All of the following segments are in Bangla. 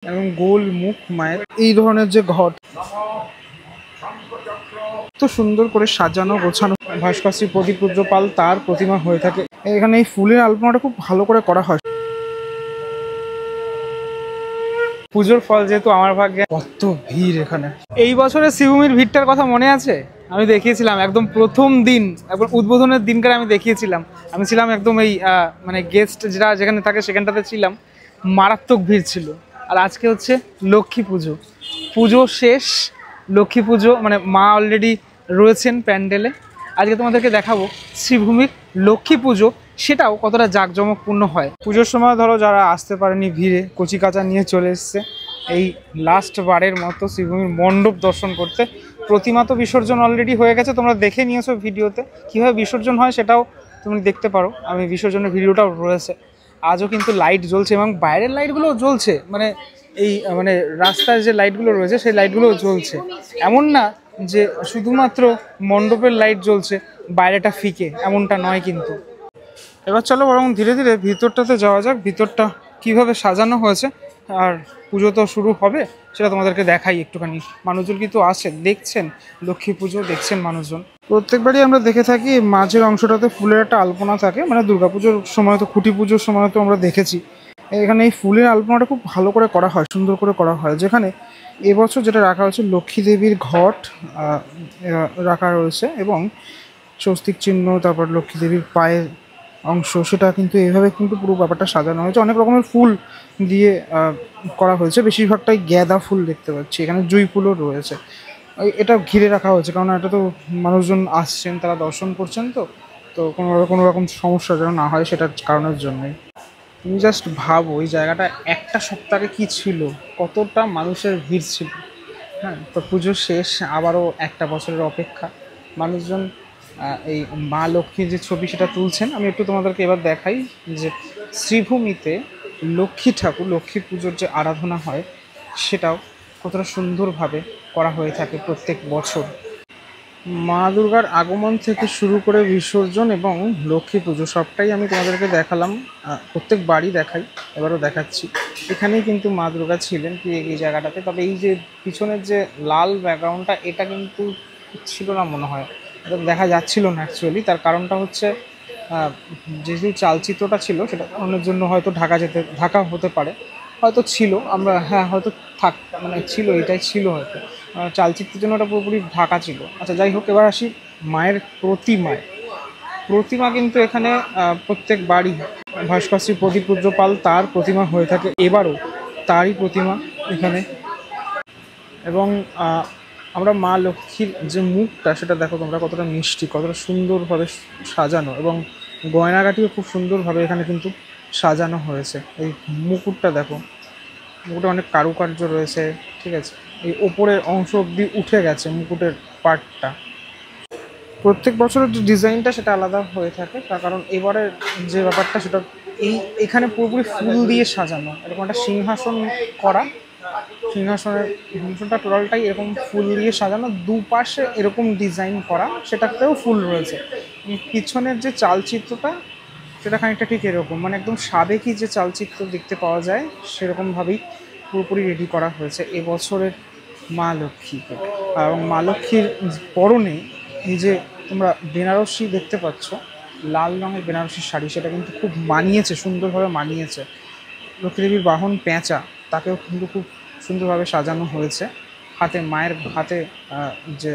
এবং গোল মুখ মায়ের এই ধরনের যে ঘট তো সুন্দর করে সাজানো গোছানো ভাস্কর প্রদীপ পূজ্য পাল তার প্রতিমা হয়ে থাকে। এখানে এই ফুলের আলপনাটা খুব ভালো করে করা হয়। পুজোর ফল যেহেতু আমার ভাগ্যে। কত ভিড় এখানে! এই বছরের শ্রীভূমির ভিড়টার কথা মনে আছে? আমি দেখিয়েছিলাম একদম প্রথম দিন, একবার উদ্বোধনের দিনকার আমি দেখিয়েছিলাম। আমি ছিলাম একদম এই মানে গেস্ট যারা যেখানে থাকে সেখানটাতে ছিলাম। মারাত্মক ভিড় ছিল। আর আজকে হচ্ছে লক্ষ্মী পুজো, পুজো শেষ, লক্ষ্মী পুজো মানে মা অলরেডি রয়েছেন প্যান্ডেলে। আজকে তোমাদেরকে দেখাবো শ্রীভূমির লক্ষ্মী পুজো, সেটাও কতটা জাঁকজমকপূর্ণ হয়। পুজোর সময় ধরো যারা আসতে পারেনি ভিড়ে কচি কাঁচা নিয়ে চলে এসছে এই লাস্ট বারের মতো শ্রীভূমির মণ্ডপ দর্শন করতে। প্রতিমা তো বিসর্জন অলরেডি হয়ে গেছে, তোমরা দেখে নিয়েছো ভিডিওতে কীভাবে বিসর্জন হয়, সেটাও তুমি দেখতে পারো। আমি বিসর্জনের ভিডিওটাও রয়েছে। আজও কিন্তু লাইট জ্বলছে এবং বাইরের লাইটগুলোও জ্বলছে, মানে এই মানে রাস্তার যে লাইটগুলো রয়েছে সেই লাইটগুলোও জ্বলছে। এমন না যে শুধুমাত্র মণ্ডপের লাইট জ্বলছে বাইরেটা ফিকে, এমনটা নয় কিন্তু। এবার চলো বরং ধীরে ধীরে ভিতরটাতে যাওয়া যাক, ভিতরটা কিভাবে সাজানো হয়েছে। আর পুজো তো শুরু হবে, সেটা তোমাদেরকে দেখাই একটুখানি। মানুষজন কিন্তু আসে, দেখছেন লক্ষ্মী পুজো, দেখছেন মানুষজন। প্রত্যেকবারই আমরা দেখে থাকি মাঝের অংশটাতে ফুলের একটা আলপনা থাকে, মানে দুর্গাপুজোর সময় তো, খুঁটি পুজোর সময় তো আমরা দেখেছি। এখানে এই ফুলের আলপনাটা খুব ভালো করে করা হয়, সুন্দর করে করা হয়। যেখানে এবছর যেটা রাখা হয়েছে লক্ষ্মী দেবীর ঘট রাখা রয়েছে এবং স্বস্তিক চিহ্ন, তারপর লক্ষ্মী দেবীর পায়ের অংশ, সেটা কিন্তু এইভাবে কিন্তু পুরো ব্যাপারটা সাজানো হয়েছে। অনেক রকমের ফুল দিয়ে করা হয়েছে, বেশিরভাগটাই গাঁদা ফুল দেখতে পাচ্ছি, এখানে জুঁই ফুলও রয়েছে। এটা ঘিরে রাখা হয়েছে কারণ এটা তো মানুষজন আসছেন, তারা দর্শন করছেন, তো কোনো রকম সমস্যা যেন না হয় সেটার কারণের জন্যই। তুমি জাস্ট ভাবো এই জায়গাটা একটা সপ্তাহে কি ছিল, কতটা মানুষের ভিড় ছিল। হ্যাঁ, তো পুজো শেষ, আবারও একটা বছরের অপেক্ষা। মানুষজন এই মা লক্ষ্মীর যে ছবি সেটা তুলছেন। আমি একটু তোমাদেরকে এবার দেখাই যে শ্রীভূমিতে লক্ষ্মী ঠাকুর, লক্ষ্মী পুজোর যে আরাধনা হয় সেটাও কতটা সুন্দরভাবে করা হয়ে থাকে প্রত্যেক বছর। মা দুর্গার আগমন থেকে শুরু করে বিসর্জন এবং লক্ষ্মী পুজো সবটাই আমি তোমাদেরকে দেখালাম, প্রত্যেক বাড়ি দেখাই, এবারও দেখাচ্ছি। এখানেই কিন্তু মা দুর্গা ছিলেন কি এই জায়গাটাতে। তবে এই যে পিছনের যে লাল ব্যাকগ্রাউন্ডটা, এটা কিন্তু ছিল না মনে হয়, এটা দেখা যাচ্ছিল না অ্যাকচুয়ালি। তার কারণটা হচ্ছে যেহেতু চালচিত্রটা ছিল সেটা কারণের জন্য হয়তো ঢাকা হতে পারে, হয়তো ছিল, আমরা হ্যাঁ হয়তো মানে ছিল, এটাই ছিল হয়তো, চালচিত্রের জন্য ওটা পুরোপুরি ঢাকা ছিল। আচ্ছা যাই হোক, এবার আসি মায়ের প্রতিমা কিন্তু এখানে প্রত্যেক বাড়ি ভাস্কর প্রদীপ পূজ্য পাল তার প্রতিমা হয়ে থাকে। এবারও তারই প্রতিমা এখানে। এবং আমরা মা লক্ষ্মীর যে মুখটা সেটা দেখো তোমরা, কতটা মিষ্টি, কতটা সুন্দরভাবে সাজানো, এবং গয়নাগাটিও খুব সুন্দরভাবে এখানে কিন্তু সাজানো হয়েছে। এই মুকুটটা দেখো, মুকুটে অনেক কারুকার্য রয়েছে, ঠিক আছে। এই ওপরের অংশ অবধি উঠে গেছে মুকুটের পার্টটা। প্রত্যেক বছরের যে ডিজাইনটা সেটা আলাদা হয়ে থাকে, তার কারণ এবারের যে ব্যাপারটা সেটা এখানে পুরোপুরি ফুল দিয়ে সাজানো, এরকম একটা সিংহাসন করা, সিংহাসনটা টোটালটাই এরকম ফুল দিয়ে সাজানো, দুপাশে এরকম ডিজাইন করা, সেটাতেও ফুল রয়েছে। পিছনের যে চালচিত্রটা সেটা খানিকটা ঠিক এরকম, মানে একদম সাবেকি যে চালচিত্র দেখতে পাওয়া যায় সেরকমভাবেই পুরোপুরি রেডি করা হয়েছে এবছরের মা লক্ষ্মীকে। এবং মা লক্ষ্মীর পরনে এই যে তোমরা বেনারসি দেখতে পাচ্ছ, লাল রঙের বেনারসি শাড়ি, সেটা কিন্তু খুব মানিয়েছে, সুন্দরভাবে মানিয়েছে। লক্ষ্মী দেবীর বাহন পেঁচা, তাকেও কিন্তু খুব সুন্দরভাবে সাজানো হয়েছে। হাতে মায়ের হাতে যে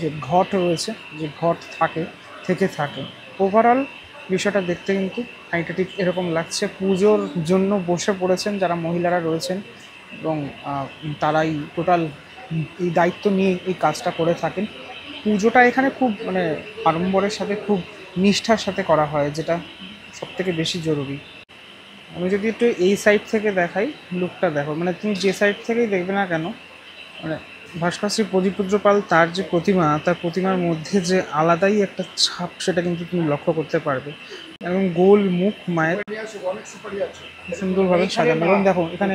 যে ঘট রয়েছে, যে ঘট থেকে থাকে। ওভারঅল বিষয়টা দেখতে কিন্তু খানিকটা ঠিক এরকম লাগছে। পুজোর জন্য বসে পড়েছেন যারা মহিলারা রয়েছেন, এবং তারাই টোটাল এই দায়িত্ব নিয়ে এই কাজটা করে থাকেন। পুজোটা এখানে খুব মানে আড়ম্বরের সাথে, খুব নিষ্ঠার সাথে করা হয়, যেটা সবথেকে বেশি জরুরি। আমি যদি একটু এই সাইড থেকে দেখাই, লুকটা দেখো, মানে তুমি যে সাইড থেকেই দেখবে না কেন, মানে ভাস্কর প্রদীপ পূজ্য পাল তার যে প্রতিমা, তার প্রতিমার মধ্যে যে আলাদাই একটা ছাপ, সেটা কিন্তু তুমি লক্ষ্য করতে পারবে। এবং গোল মুখ মায়ের সুন্দরভাবে সাজানো। এবং দেখো এখানে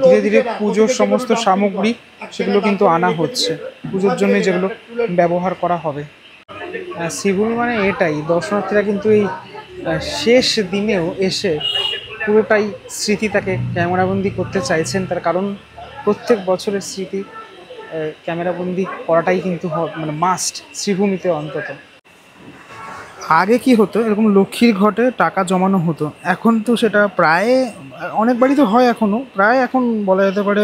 ধীরে ধীরে পুজোর সমস্ত সামগ্রী সেগুলো কিন্তু আনা হচ্ছে, পুজোর জন্য যেগুলো ব্যবহার করা হবে। শ্রীভূমি মানে এটাই, দর্শনার্থীরা কিন্তু এই শেষ দিনেও এসে পুরোটাই স্মৃতি তাকে ক্যামেরাবন্দি করতে চাইছেন, তার কারণ প্রত্যেক বছরের স্মৃতি ক্যামেরাবন্দি করাটাই কিন্তু মানে মাস্ট শ্রীভূমিতে অন্তত। আগে কি হতো, এরকম লক্ষ্মীর ঘটে টাকা জমানো হতো, এখন তো সেটা প্রায় অনেক বাড়িতে হয়, এখনও প্রায় এখন বলা যেতে পারে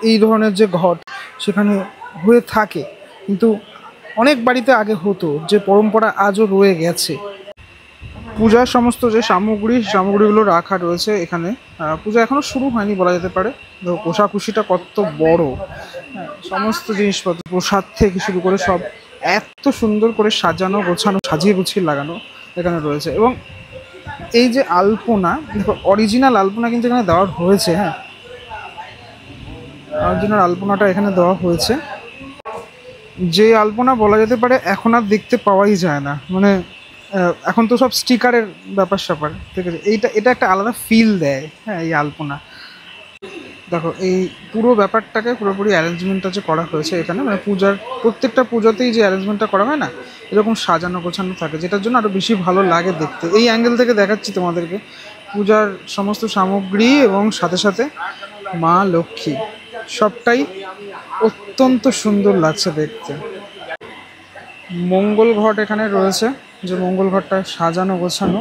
এই ধরনের যে ঘট সেখানে হয়ে থাকে, কিন্তু অনেক বাড়িতে আগে হতো, যে পরম্পরা আজও রয়ে গেছে। পূজার সমস্ত যে সামগ্রীগুলো রাখা রয়েছে এখানে, পূজা এখনও শুরু হয়নি বলা যেতে পারে। কোষাকুষিটা কত বড়, সমস্ত জিনিসপত্র প্রসাদ থেকে শুরু করে সব এত সুন্দর করে সাজানো গোছানো, সাজিয়ে গুছিয়ে লাগানো এখানে রয়েছে। এবং এই যে আলপনা, দেখো অরিজিনাল আলপনা কিন্তু এখানে দেওয়া হয়েছে। হ্যাঁ, অরিজিনাল আলপনাটা এখানে দেওয়া হয়েছে, যে আলপনা বলা যেতে পারে এখন আর দেখতে পাওয়াই যায় না। মানে এখন তো সব স্টিকারের ব্যাপার স্যাপার, ঠিক আছে, এটা একটা আলাদা ফিল দেয়। হ্যাঁ, এই আলপনা দেখো, এই পুরো ব্যাপারটাকে পুরোপুরি অ্যারেঞ্জমেন্টটা যে করা হয়েছে এখানে, মানে পূজার প্রত্যেকটা পুজোতেই যে অ্যারেঞ্জমেন্টটা করা হয় না, এরকম সাজানো গোছানো থাকে, যেটার জন্য আরও বেশি ভালো লাগে দেখতে। এই অ্যাঙ্গেল থেকে দেখাচ্ছি তোমাদেরকে পূজার সমস্ত সামগ্রী এবং সাথে সাথে মা লক্ষ্মী, সবটাই অত্যন্ত সুন্দর লাগছে দেখতে। মঙ্গল ঘট এখানে রয়েছে, যে মঙ্গল ঘটটা সাজানো গোছানো।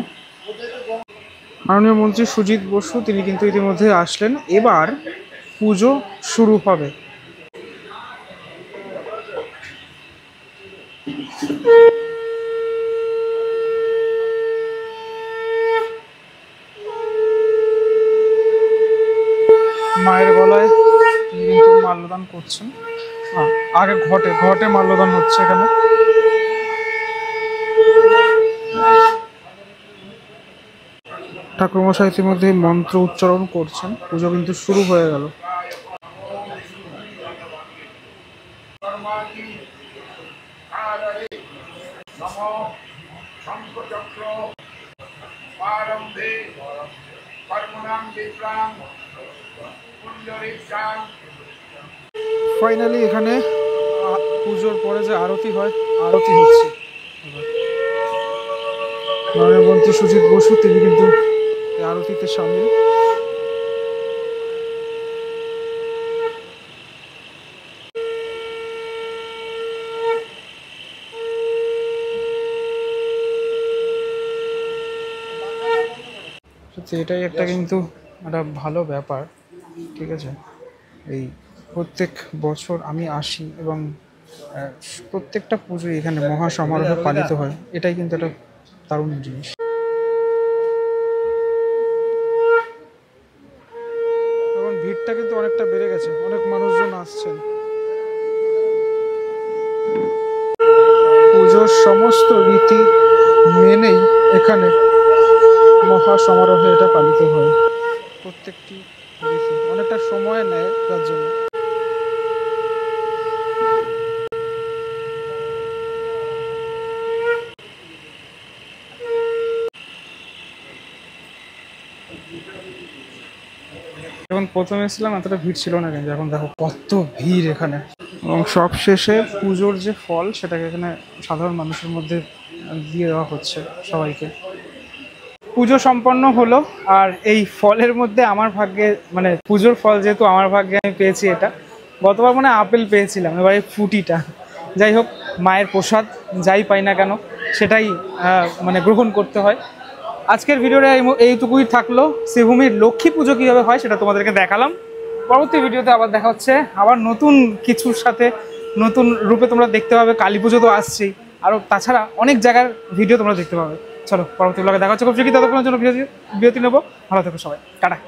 মাননীয় মন্ত্রী সুজিত বসু তিনি কিন্তু ইতিমধ্যে আসলেন, এবার পুজো শুরু হবে। মায়ের গলায় তিনি কিন্তু মাল্যদান করছেন। আগে ঘটে মাল্যদান হচ্ছে এখানে। ঠাকুরমশাই ইতিমধ্যে মন্ত্র উচ্চারণ করছেন, পুজো কিন্তু শুরু হয়ে গেল। ফাইনালি এখানে পুজোর পরে যে আরতি হয়, আরতি হচ্ছে। মাননীয় মন্ত্রী সুজিত বসু তিনি কিন্তু আরতিতে সামিল। সত্যি এটাই একটা কিন্তু একটা ভালো ব্যাপার, ঠিক আছে। এই প্রত্যেক বছর আমি আসি এবং প্রত্যেকটা পুজো এখানে মহা সমারোহে পালিত হয়, এটাই কিন্তু একটা দারুণ জিনিস। এখন ভিড়টা কিন্তু অনেকটা বেড়ে গেছে, অনেক মানুষজন আসছেন। পুজোর সমস্ত রীতি মেনেই এখানে মহা সমারোহে এটা পালিত হয়। প্রত্যেকটি রীতি অনেকটা সময় নেয় তার জন্য। যখন প্রথমে এসেছিলাম এতটা ভিড় ছিল না, কিন্তু এখন দেখো কত ভিড় এখানে। এবং সব শেষে পুজোর যে ফল সেটাকে এখানে সাধারণ মানুষের মধ্যে দিয়ে দেওয়া হচ্ছে সবাইকে। পুজো সম্পন্ন হলো, আর এই ফলের মধ্যে আমার ভাগ্যে, মানে পুজোর ফল যেহেতু আমার ভাগ্যে আমি পেয়েছি এটা। গতবার মানে আপেল পেয়েছিলাম, এবারে ফুটিটা। যাই হোক, মায়ের প্রসাদ যাই পাই না কেন সেটাই মানে গ্রহণ করতে হয়। আজকের ভিডিওটা এইটুকুই থাকলো। শ্রীভূমির লক্ষ্মী পুজো কীভাবে হয় সেটা তোমাদেরকে দেখালাম। পরবর্তী ভিডিওতে আবার দেখা হচ্ছে, আবার নতুন কিছুর সাথে নতুন রূপে তোমরা দেখতে পাবে। কালী পুজো তো আসছেই, আরও তাছাড়া অনেক জায়গার ভিডিও তোমরা দেখতে পাবে। চলো পরবর্তী ব্লগে দেখা হচ্ছে খুব শীঘ্রই, ততক্ষণের জন্য বিরতি নেবো। ভালো থেকো সবাই, টাটা।